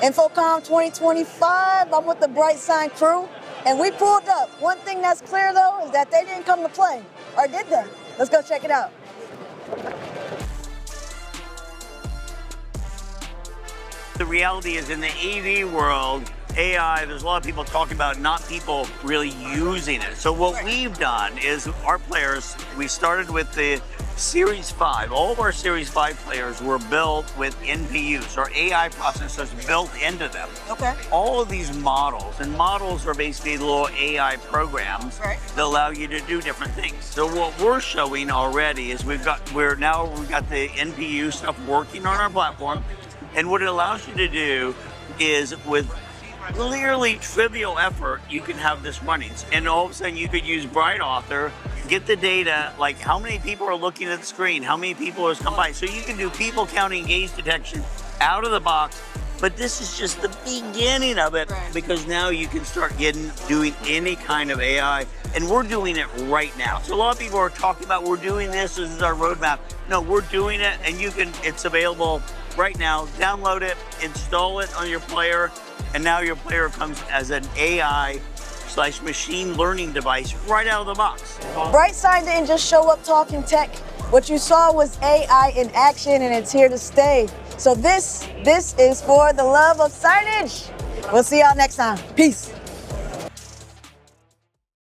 InfoComm 2025, I'm with the BrightSign crew, and we pulled up. One thing that's clear, though, is that they didn't come to play. Or did they? Let's go check it out. The reality is in the AV world, AI, there's a lot of people talking about, not people really using it. So what we've done is our players, we started with the Series 5. All of our Series 5 players were built with NPUs, or AI processors built into them. Okay. All of these models, and models are basically little AI programs that allow you to do different things. So what we're showing already is we've got the NPU stuff working on our platform, and what it allows you to do is with clearly trivial effort, you can have this running. And all of a sudden you could use brightAuthor, get the data, like how many people are looking at the screen, how many people are come by. So you can do people counting, gaze detection out of the box. But this is just the beginning of it, because now you can start doing any kind of AI, and we're doing it right now. So a lot of people are talking about, we're doing this is our roadmap. No, we're doing it, and it's available right now. Download it, install it on your player, and now your player comes as an AI/machine learning device right out of the box. BrightSign didn't just show up talking tech. What you saw was AI in action, and it's here to stay. So this is for the love of signage. We'll see y'all next time. Peace.